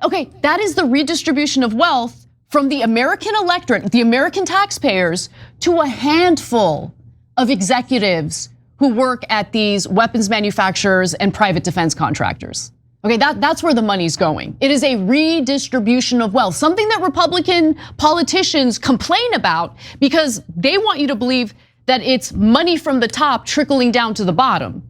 Okay, that is the redistribution of wealth from the American electorate, the American taxpayers, to a handful of executives who work at these weapons manufacturers and private defense contractors. Okay, that's where the money's going. It is a redistribution of wealth, something that Republican politicians complain about because they want you to believe that it's money from the top trickling down to the bottom.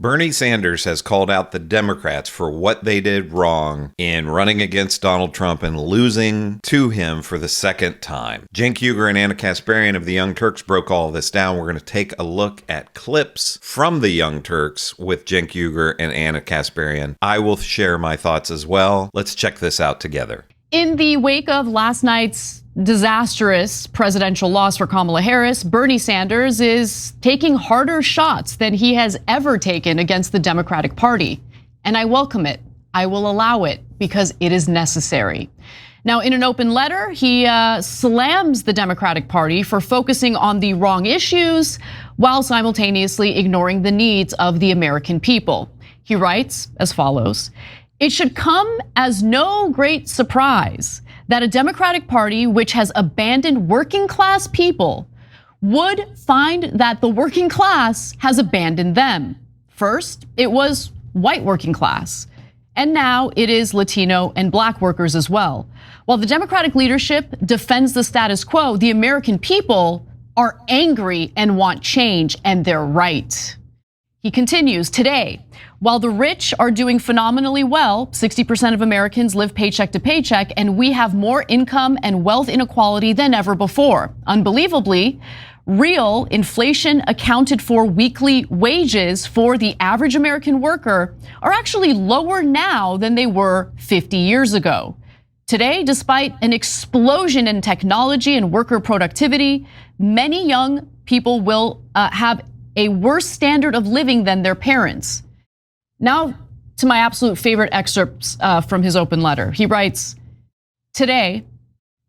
Bernie Sanders has called out the Democrats for what they did wrong in running against Donald Trump and losing to him for the second time. Cenk Uygur and Ana Kasparian of the Young Turks broke all this down. We're going to take a look at clips from the Young Turks with Cenk Uygur and Ana Kasparian. I will share my thoughts as well. Let's check this out together. In the wake of last night's disastrous presidential loss for Kamala Harris, Bernie Sanders is taking harder shots than he has ever taken against the Democratic Party. And I welcome it. I will allow it because it is necessary. Now, in an open letter, he slams the Democratic Party for focusing on the wrong issues while simultaneously ignoring the needs of the American people. He writes as follows: "It should come as no great surprise that a Democratic Party which has abandoned working class people would find that the working class has abandoned them. First, it was white working class, and now it is Latino and Black workers as well. While the Democratic leadership defends the status quo, the American people are angry and want change, and they're right." He continues, "Today, while the rich are doing phenomenally well, 60% of Americans live paycheck to paycheck, and we have more income and wealth inequality than ever before. Unbelievably, real inflation accounted for weekly wages for the average American worker are actually lower now than they were 50 years ago. Today, despite an explosion in technology and worker productivity, many young people will have a worse standard of living than their parents." Now to my absolute favorite excerpts from his open letter. He writes, "Today,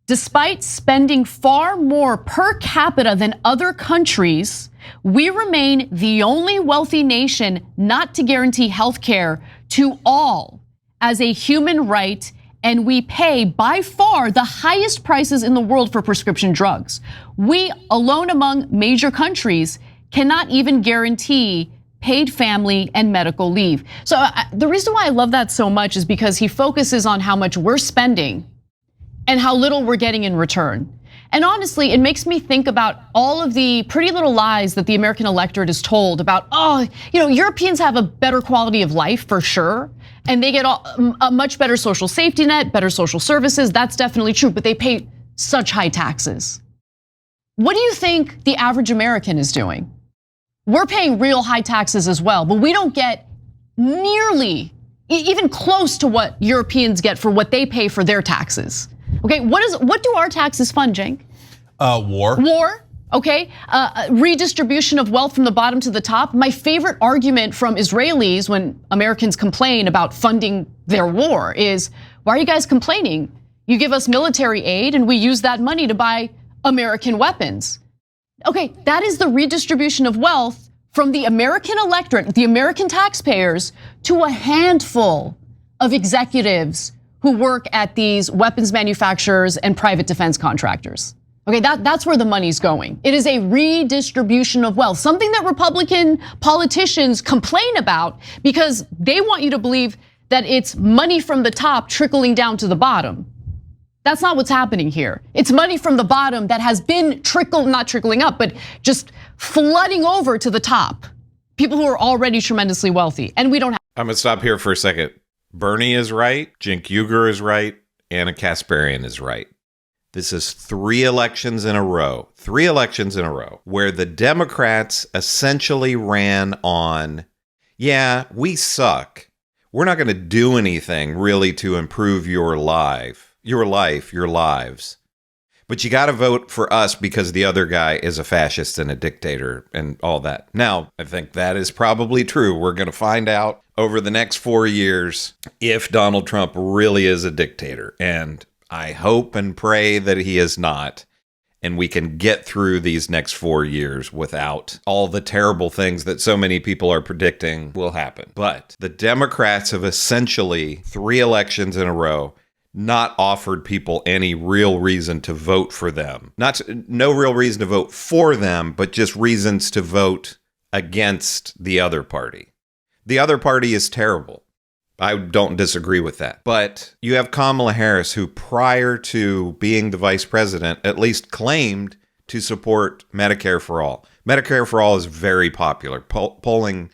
despite spending far more per capita than other countries, we remain the only wealthy nation not to guarantee health care to all as a human right, and we pay by far the highest prices in the world for prescription drugs. We, alone among major countries, cannot even guarantee paid family and medical leave." So the reason why I love that so much is because he focuses on how much we're spending and how little we're getting in return. And honestly, it makes me think about all of the pretty little lies that the American electorate is told about, Europeans have a better quality of life for sure, and they get a much better social safety net, better social services. That's definitely true, but they pay such high taxes. What do you think the average American is doing? We're paying real high taxes as well, but we don't get nearly even close to what Europeans get for what they pay for their taxes. Okay, what do our taxes fund, Cenk? War. War, okay. Redistribution of wealth from the bottom to the top. My favorite argument from Israelis when Americans complain about funding their war is, why are you guys complaining? You give us military aid and we use that money to buy American weapons. Okay, that is the redistribution of wealth from the American electorate, the American taxpayers, to a handful of executives who work at these weapons manufacturers and private defense contractors. Okay, that's where the money's going. It is a redistribution of wealth, something that Republican politicians complain about because they want you to believe that it's money from the top trickling down to the bottom. That's not what's happening here. It's money from the bottom that has been not trickling up, but just flooding over to the top. People who are already tremendously wealthy, and we don't have. I'm gonna stop here for a second. Bernie is right, Cenk Uygur is right, Ana Kasparian is right. This is 3 elections in a row where the Democrats essentially ran on, yeah, we suck. We're not gonna do anything really to improve your lives. But you got to vote for us because the other guy is a fascist and a dictator and all that. Now, I think that is probably true. We're going to find out over the next 4 years if Donald Trump really is a dictator. And I hope and pray that he is not. And we can get through these next 4 years without all the terrible things that so many people are predicting will happen. But the Democrats have essentially 3 elections in a row not offered people any real reason to vote for them. No real reason to vote for them, but just reasons to vote against the other party. The other party is terrible. I don't disagree with that. But you have Kamala Harris, who prior to being the vice president, at least claimed to support Medicare for all. Medicare for all is very popular, polling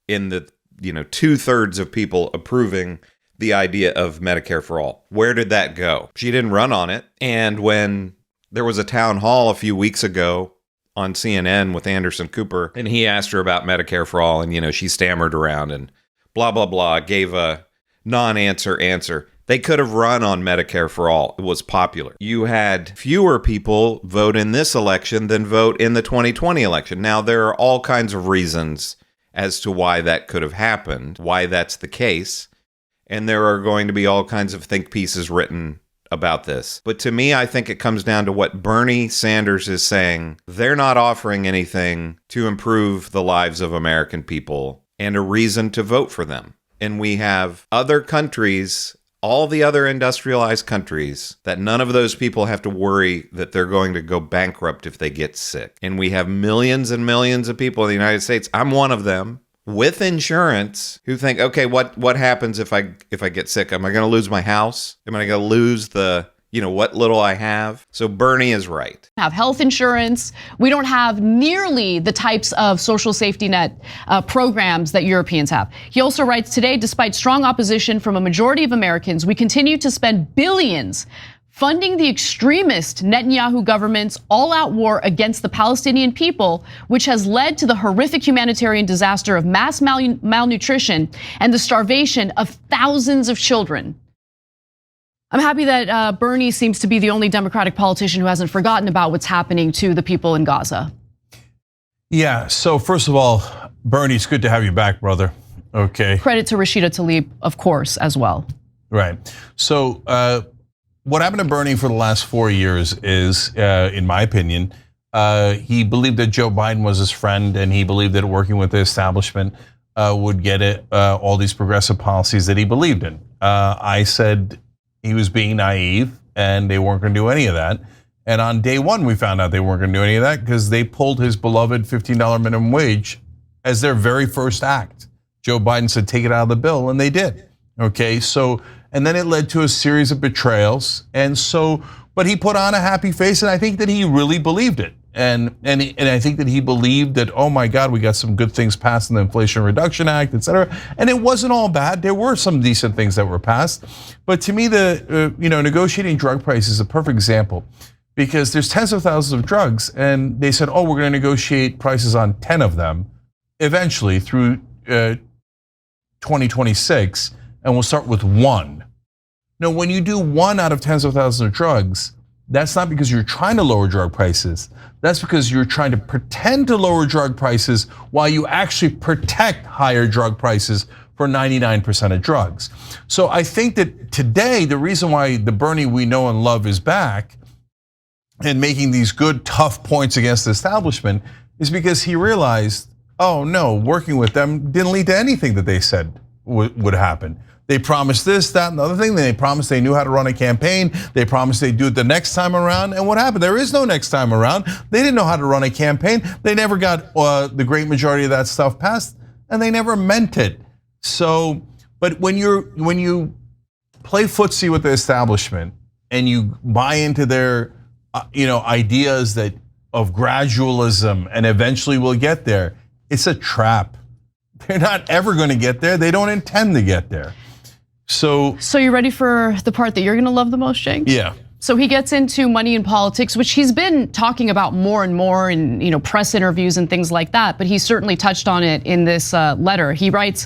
in the 2/3 of people approving the idea of Medicare for all. Where did that go? She didn't run on it. And when there was a town hall a few weeks ago on CNN with Anderson Cooper, and he asked her about Medicare for all, and she stammered around and blah, blah, blah, gave a non-answer answer. They could have run on Medicare for all. It was popular. You had fewer people vote in this election than vote in the 2020 election. Now, there are all kinds of reasons as to why that could have happened, why that's the case. And there are going to be all kinds of think pieces written about this. But to me, I think it comes down to what Bernie Sanders is saying. They're not offering anything to improve the lives of American people and a reason to vote for them. And we have other countries, all the other industrialized countries, that none of those people have to worry that they're going to go bankrupt if they get sick. And we have millions and millions of people in the United States, I'm one of them, with insurance, who think, okay, what happens if I get sick? Am I going to lose my house? Am I going to lose the what little I have? So Bernie is right. Have health insurance. We don't have nearly the types of social safety net programs that Europeans have. He also writes, today, despite strong opposition from a majority of Americans, we continue to spend billions funding the extremist Netanyahu government's all-out war against the Palestinian people, which has led to the horrific humanitarian disaster of mass malnutrition and the starvation of thousands of children. I'm happy that Bernie seems to be the only Democratic politician who hasn't forgotten about what's happening to the people in Gaza. Yeah, so first of all, Bernie, it's good to have you back, brother. Okay. Credit to Rashida Tlaib, of course, as well. Right. So what happened to Bernie for the last 4 years is, in my opinion, he believed that Joe Biden was his friend, and he believed that working with the establishment would get it all these progressive policies that he believed in. I said he was being naive and they weren't going to do any of that. And on day one, we found out they weren't going to do any of that because they pulled his beloved $15 minimum wage as their very first act. Joe Biden said, take it out of the bill, and they did. Okay, so, and then it led to a series of betrayals. And so, but he put on a happy face, and I think that he really believed it. And I think that he believed that, oh my God, we got some good things passed in the Inflation Reduction Act, et cetera. And it wasn't all bad. There were some decent things that were passed. But to me, the negotiating drug price is a perfect example, because there's tens of thousands of drugs, and they said, oh, we're going to negotiate prices on 10 of them eventually through 2026, and we'll start with one. Now, when you do one out of tens of thousands of drugs, that's not because you're trying to lower drug prices. That's because you're trying to pretend to lower drug prices while you actually protect higher drug prices for 99% of drugs. So I think that today, the reason why the Bernie we know and love is back and making these good, tough points against the establishment is because he realized, oh no, working with them didn't lead to anything that they said would happen. They promised this, that, and the other thing. They promised they knew how to run a campaign. They promised they'd do it the next time around. And what happened? There is no next time around. They didn't know how to run a campaign. They never got the great majority of that stuff passed, and they never meant it. So, but when you play footsie with the establishment and you buy into their ideas of gradualism and eventually we'll get there, it's a trap. They're not ever going to get there. They don't intend to get there. So you ready for the part that you're going to love the most, Cenk? Yeah. So he gets into money and politics, which he's been talking about more and more in press interviews and things like that. But he certainly touched on it in this letter. He writes,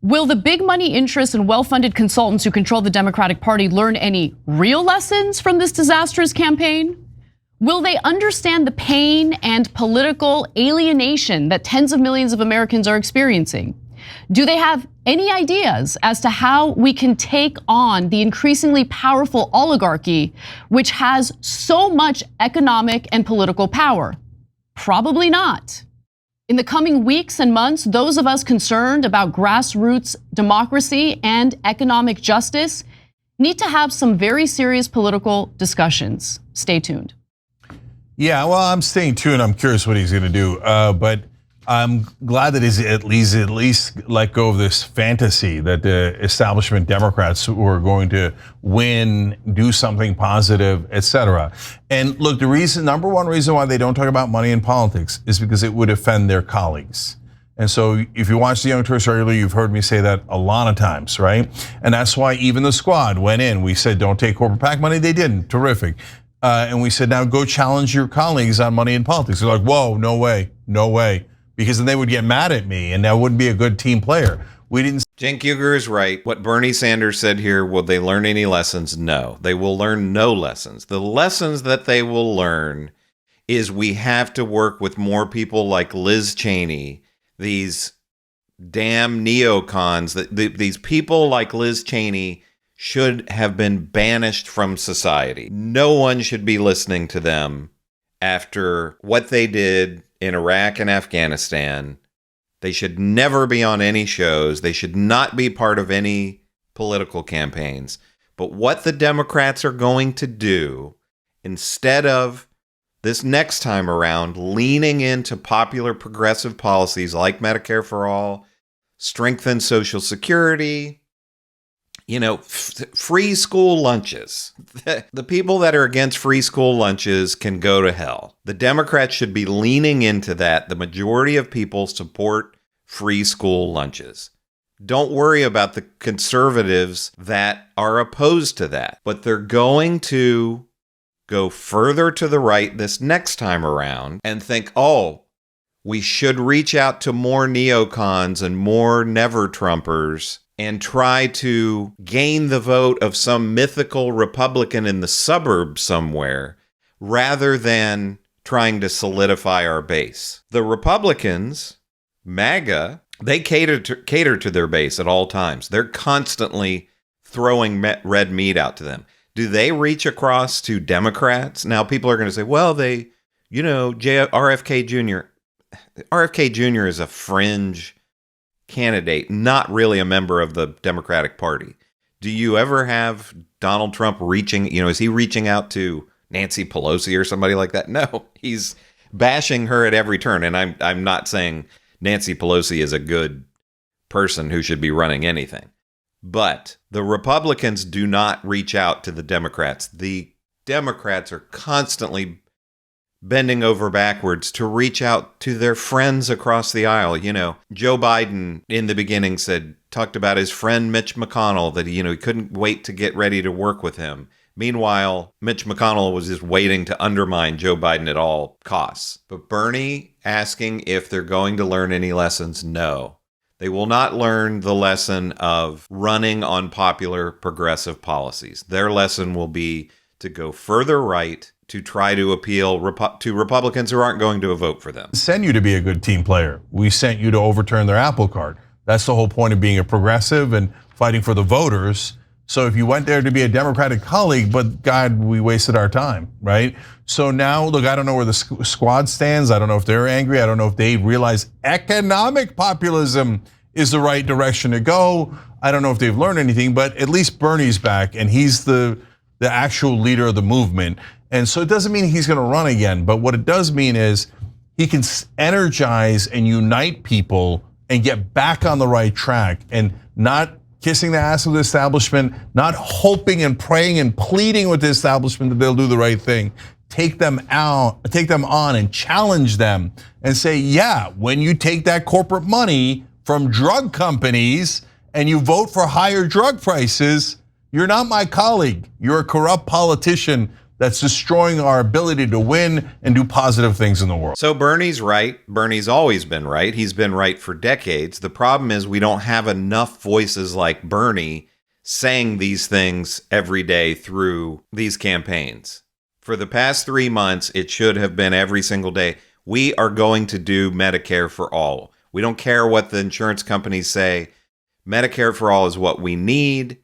will the big money interests and well-funded consultants who control the Democratic Party learn any real lessons from this disastrous campaign? Will they understand the pain and political alienation that tens of millions of Americans are experiencing? Do they have any ideas as to how we can take on the increasingly powerful oligarchy, which has so much economic and political power? Probably not. In the coming weeks and months, those of us concerned about grassroots democracy and economic justice need to have some very serious political discussions. Stay tuned. Yeah, well, I'm staying tuned. I'm curious what he's going to do. But I'm glad that he's at least let go of this fantasy that the establishment Democrats were going to win, do something positive, etc. And look, the number one reason why they don't talk about money in politics is because it would offend their colleagues. And so if you watch the Young Turks regularly, you've heard me say that a lot of times, right? And that's why even the squad went in. We said, don't take corporate PAC money. They didn't. Terrific. And we said, now go challenge your colleagues on money in politics. They're like, whoa, no way, no way. Because then they would get mad at me and that wouldn't be a good team player. We didn't. Cenk Uygur is right. What Bernie Sanders said here, will they learn any lessons? No, they will learn no lessons. The lessons that they will learn is we have to work with more people like Liz Cheney, these damn neocons, these people like Liz Cheney should have been banished from society. No one should be listening to them after what they did in Iraq and Afghanistan. They should never be on any shows. They should not be part of any political campaigns. But what the Democrats are going to do, instead of this next time around leaning into popular progressive policies like Medicare for All, strengthen Social Security, free school lunches. The people that are against free school lunches can go to hell. The Democrats should be leaning into that. The majority of people support free school lunches. Don't worry about the conservatives that are opposed to that. But they're going to go further to the right this next time around and think, oh, we should reach out to more neocons and more never-Trumpers and try to gain the vote of some mythical Republican in the suburbs somewhere, rather than trying to solidify our base. The Republicans, MAGA, they cater to their base at all times. They're constantly throwing red meat out to them. Do they reach across to Democrats? Now, people are going to say, well, RFK Jr. RFK Jr. is a fringe candidate, not really a member of the Democratic Party. Do you ever have Donald Trump is he reaching out to Nancy Pelosi or somebody like that? No, he's bashing her at every turn. And I'm not saying Nancy Pelosi is a good person who should be running anything. But the Republicans do not reach out to the Democrats. The Democrats are constantly bending over backwards to reach out to their friends across the aisle. Joe Biden in the beginning talked about his friend Mitch McConnell, that he couldn't wait to get ready to work with him. Meanwhile, Mitch McConnell was just waiting to undermine Joe Biden at all costs. But Bernie asking if they're going to learn any lessons, no. They will not learn the lesson of running on popular progressive policies. Their lesson will be to go further right, to try to appeal to Republicans who aren't going to vote for them. Send you to be a good team player. We sent you to overturn their Apple Card. That's the whole point of being a progressive and fighting for the voters. So if you went there to be a Democratic colleague, but God, we wasted our time, right? So now, look, I don't know where the squad stands. I don't know if they're angry. I don't know if they realize economic populism is the right direction to go. I don't know if they've learned anything, but at least Bernie's back and he's the actual leader of the movement. And so it doesn't mean he's going to run again, but what it does mean is he can energize and unite people and get back on the right track and not kissing the ass of the establishment, not hoping and praying and pleading with the establishment that they'll do the right thing. Take them on and challenge them and say, yeah, when you take that corporate money from drug companies and you vote for higher drug prices, you're not my colleague. You're a corrupt politician that's destroying our ability to win and do positive things in the world. So Bernie's right. Bernie's always been right. He's been right for decades. The problem is we don't have enough voices like Bernie saying these things every day through these campaigns. For the past 3 months, it should have been every single day. We are going to do Medicare for all. We don't care what the insurance companies say. Medicare for all is what we need.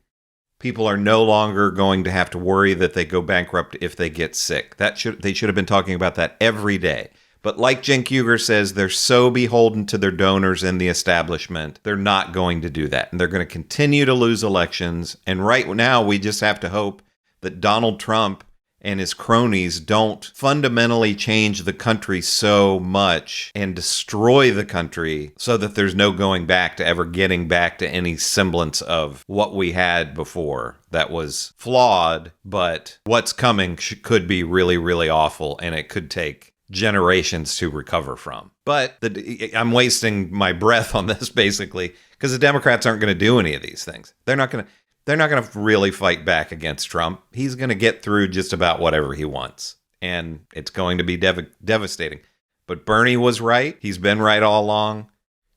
People are no longer going to have to worry that they go bankrupt if they get sick. They should have been talking about that every day. But like Cenk Uygur says, they're so beholden to their donors in the establishment, they're not going to do that. And they're going to continue to lose elections. And right now, we just have to hope that Donald Trump and his cronies don't fundamentally change the country so much and destroy the country so that there's no going back to ever getting back to any semblance of what we had before that was flawed, but what's coming could be really, really awful, and it could take generations to recover from. But I'm wasting my breath on this basically because the Democrats aren't going to do any of these things. They're not going to really fight back against Trump. He's going to get through just about whatever he wants. And it's going to be devastating. But Bernie was right. He's been right all along.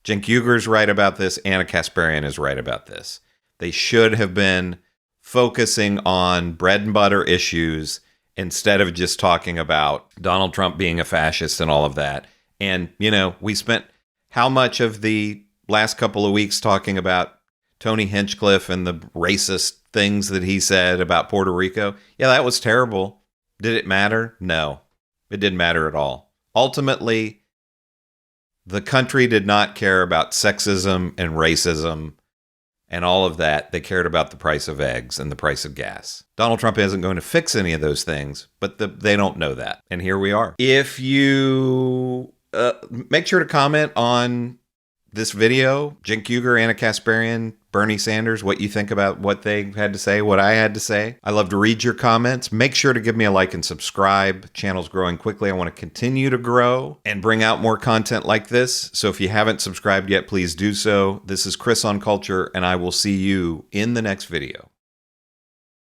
Cenk Uygur's right about this. Ana Kasparian is right about this. They should have been focusing on bread and butter issues instead of just talking about Donald Trump being a fascist and all of that. And, we spent how much of the last couple of weeks talking about Tony Hinchcliffe and the racist things that he said about Puerto Rico. Yeah, that was terrible. Did it matter? No, it didn't matter at all. Ultimately, the country did not care about sexism and racism and all of that. They cared about the price of eggs and the price of gas. Donald Trump isn't going to fix any of those things, but they don't know that. And here we are. If you make sure to comment on this video, Cenk Uygur, Ana Kasparian, Bernie Sanders, what you think about what they had to say, what I had to say. I love to read your comments. Make sure to give me a like and subscribe. The channel's growing quickly. I want to continue to grow and bring out more content like this. So if you haven't subscribed yet, please do so. This is Chris on Culture, and I will see you in the next video.